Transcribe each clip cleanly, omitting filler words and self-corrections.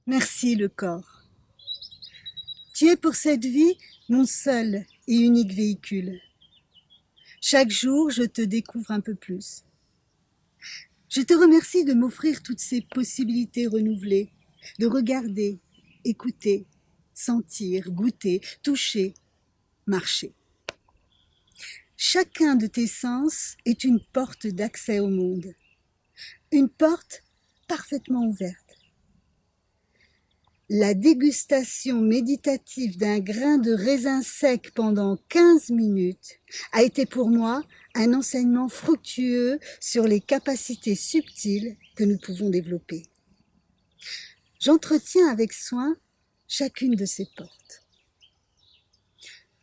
Merci le corps. Tu es pour cette vie mon seul et unique véhicule. Chaque jour, je te découvre un peu plus. Je te remercie de m'offrir toutes ces possibilités renouvelées, de regarder, écouter, sentir, goûter, toucher, marcher. Chacun de tes sens est une porte d'accès au monde, une porte parfaitement ouverte. La dégustation méditative d'un grain de raisin sec pendant 15 minutes a été pour moi un enseignement fructueux sur les capacités subtiles que nous pouvons développer. J'entretiens avec soin chacune de ces portes.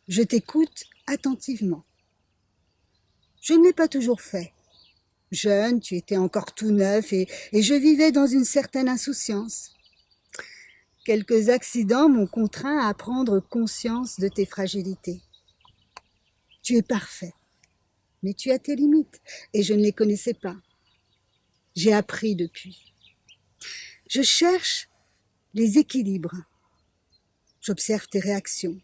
Je t'écoute attentivement. Je ne l'ai pas toujours fait. Jeune, tu étais encore tout neuf et je vivais dans une certaine insouciance. Quelques accidents m'ont contraint à prendre conscience de tes fragilités. Tu es parfait, mais tu as tes limites et je ne les connaissais pas. J'ai appris depuis. Je cherche les équilibres. J'observe tes réactions.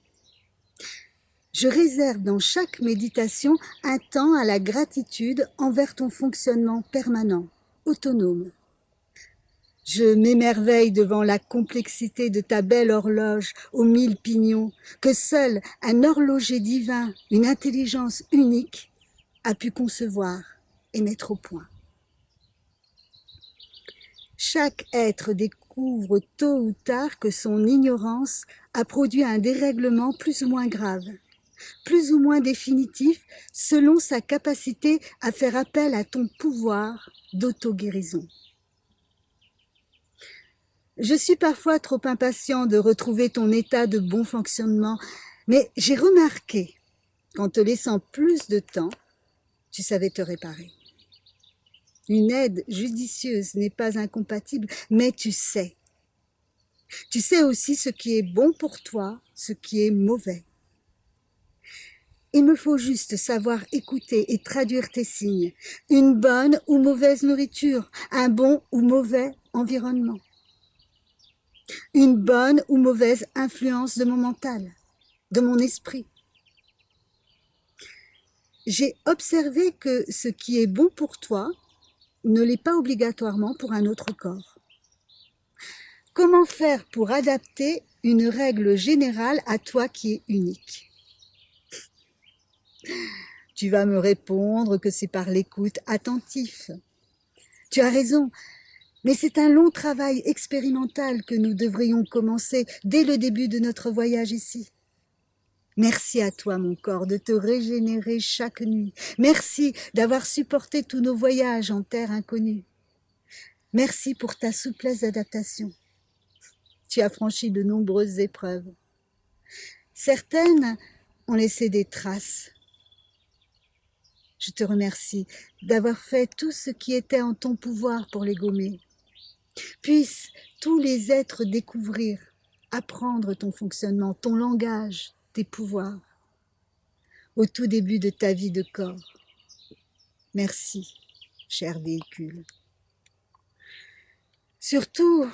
Je réserve dans chaque méditation un temps à la gratitude envers ton fonctionnement permanent, autonome. Je m'émerveille devant la complexité de ta belle horloge aux 1000 pignons, que seul un horloger divin, une intelligence unique, a pu concevoir et mettre au point. Chaque être découvre tôt ou tard que son ignorance a produit un dérèglement plus ou moins grave, plus ou moins définitif, selon sa capacité à faire appel à ton pouvoir d'auto-guérison. Je suis parfois trop impatient de retrouver ton état de bon fonctionnement, mais j'ai remarqué qu'en te laissant plus de temps, tu savais te réparer. Une aide judicieuse n'est pas incompatible, mais tu sais. Tu sais aussi ce qui est bon pour toi, ce qui est mauvais. Il me faut juste savoir écouter et traduire tes signes. Une bonne ou mauvaise nourriture, un bon ou mauvais environnement. Une bonne ou mauvaise influence de mon mental, de mon esprit. J'ai observé que ce qui est bon pour toi ne l'est pas obligatoirement pour un autre corps. Comment faire pour adapter une règle générale à toi qui est unique? Tu vas me répondre que c'est par l'écoute attentive. Tu as raison, mais c'est un long travail expérimental que nous devrions commencer dès le début de notre voyage ici. Merci à toi, mon corps, de te régénérer chaque nuit. Merci d'avoir supporté tous nos voyages en terre inconnue. Merci pour ta souplesse d'adaptation. Tu as franchi de nombreuses épreuves. Certaines ont laissé des traces. Je te remercie d'avoir fait tout ce qui était en ton pouvoir pour les gommer. Puissent tous les êtres découvrir, apprendre ton fonctionnement, ton langage, tes pouvoirs, au tout début de ta vie de corps. Merci, cher véhicule. Surtout,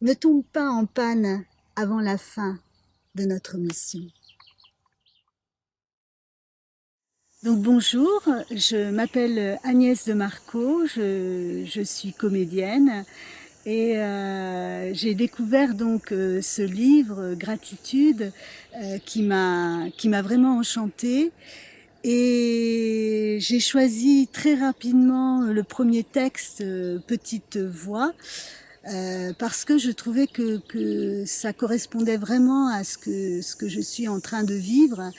ne tombe pas en panne avant la fin de notre mission. Donc bonjour, je m'appelle Agnès de Marco, je suis comédienne et j'ai découvert donc ce livre Gratitude qui m'a vraiment enchantée. Et j'ai choisi très rapidement le premier texte, Petite Voix, parce que je trouvais que ça correspondait vraiment à ce que je suis en train de vivre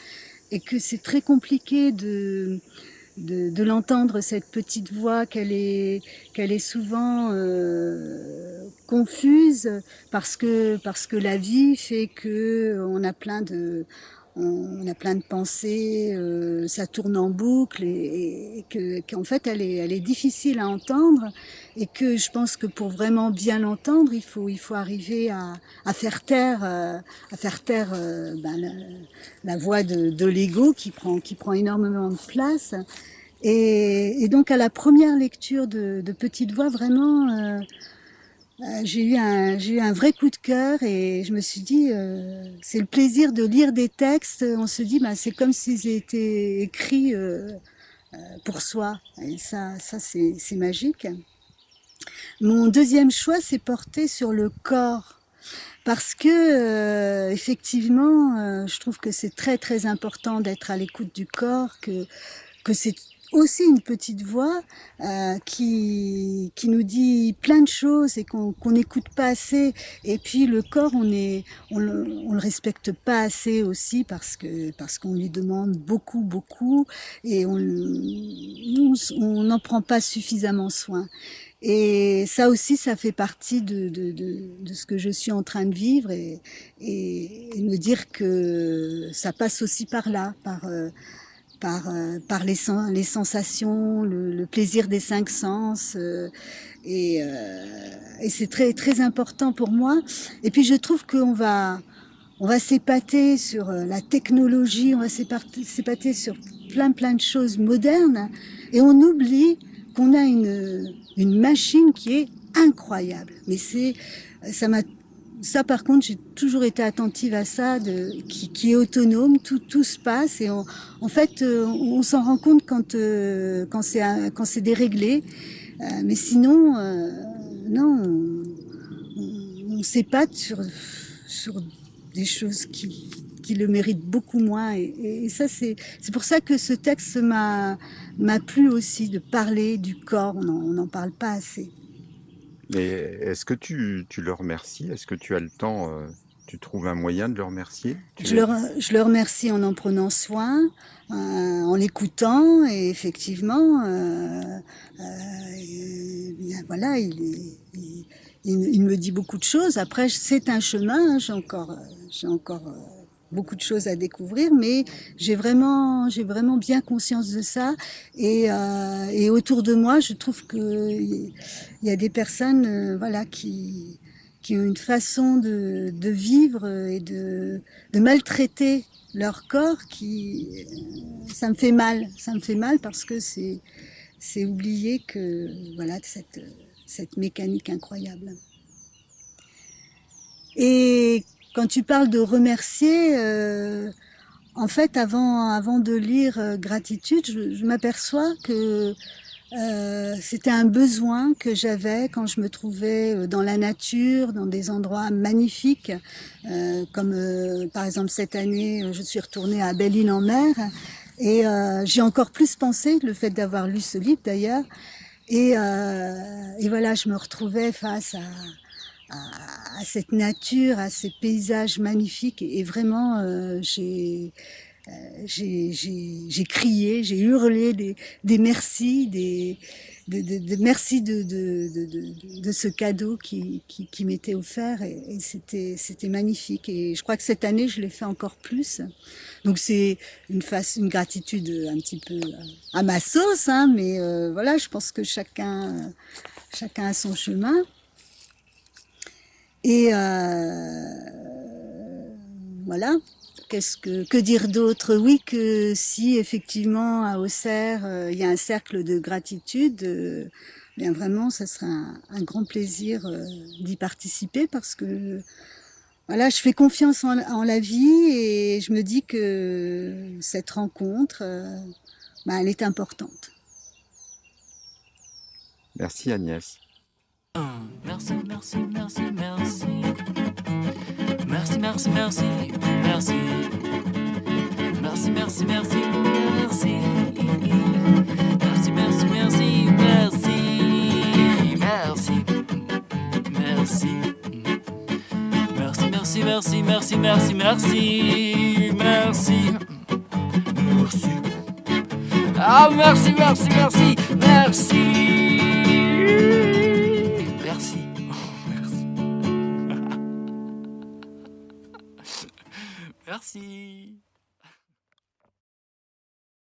et que c'est très compliqué de l'entendre, cette petite voix, qu'elle est souvent confuse parce que la vie fait que on a plein de pensées, ça tourne en boucle et qu'en fait elle est difficile à entendre et que je pense que pour vraiment bien l'entendre il faut arriver à faire taire la voix de l'ego qui prend énormément de place. Et donc à la première lecture de Petite Voix, vraiment, j'ai eu un vrai coup de cœur et je me suis dit, c'est le plaisir de lire des textes. On se dit, bah, c'est comme s'ils étaient écrits pour soi. Et ça c'est magique. Mon deuxième choix s'est porté sur le corps. Parce que effectivement, je trouve que c'est très très important d'être à l'écoute du corps, que c'est aussi une petite voix qui nous dit plein de choses et qu'on n'écoute pas assez. Et puis le corps, on le respecte pas assez aussi parce qu'on lui demande beaucoup beaucoup et on n'en prend pas suffisamment soin. Et ça aussi, ça fait partie de ce que je suis en train de vivre et me dire que ça passe aussi par là, par les sensations, le plaisir des cinq sens. Et c'est très, très important pour moi. Et puis je trouve on va s'épater sur la technologie, on va s'épater sur plein de choses modernes et on oublie qu'on a une machine qui est incroyable. Mais ça m'a, ça par contre, j'ai toujours été attentive à ça, qui est autonome, tout se passe et en fait, on s'en rend compte quand c'est déréglé. Mais sinon, non, on s'épate sur des choses qui le méritent beaucoup moins. Et ça, c'est pour ça que ce texte m'a plu aussi, de parler du corps. On n'en parle pas assez. Mais est-ce que tu le remercies? Est-ce que tu as le temps, tu trouves un moyen de le remercier? Je le, je le remercie en prenant soin, en l'écoutant, et effectivement, bien, voilà, il me dit beaucoup de choses. Après, c'est un chemin, hein, j'ai encore beaucoup de choses à découvrir, mais j'ai vraiment bien conscience de ça. Et autour de moi, je trouve que il y a des personnes, voilà, qui ont une façon de vivre et de maltraiter leur corps ça me fait mal parce que c'est oublier que voilà cette mécanique incroyable. Et quand tu parles de remercier, en fait, avant de lire Gratitude, je m'aperçois que c'était un besoin que j'avais quand je me trouvais dans la nature, dans des endroits magnifiques, comme par exemple cette année, je suis retournée à Belle-Île-en-Mer et j'ai encore plus pensé, le fait d'avoir lu ce livre d'ailleurs, et voilà, je me retrouvais face à cette nature, à ces paysages magnifiques et vraiment j'ai crié, j'ai hurlé des merci, merci de ce cadeau qui m'était offert et c'était magnifique. Et je crois que cette année, je l'ai fait encore plus. Donc c'est une gratitude un petit peu à ma sauce, hein, mais voilà, je pense que chacun a son chemin. Et voilà. Que dire d'autre? Oui, que si effectivement à Auxerre, il y a un cercle de gratitude, bien vraiment, ça sera un grand plaisir d'y participer parce que voilà, je fais confiance en la vie et je me dis que cette rencontre, ben, elle est importante. Merci Agnès. Merci, merci, merci, merci. Merci, merci, merci, merci. Merci, merci, merci, merci. Merci, merci, merci, merci. Merci. Merci. Merci, merci, merci, merci, merci, merci. Merci. Merci. Ah, merci, merci, merci, merci. Merci. Merci. Merci.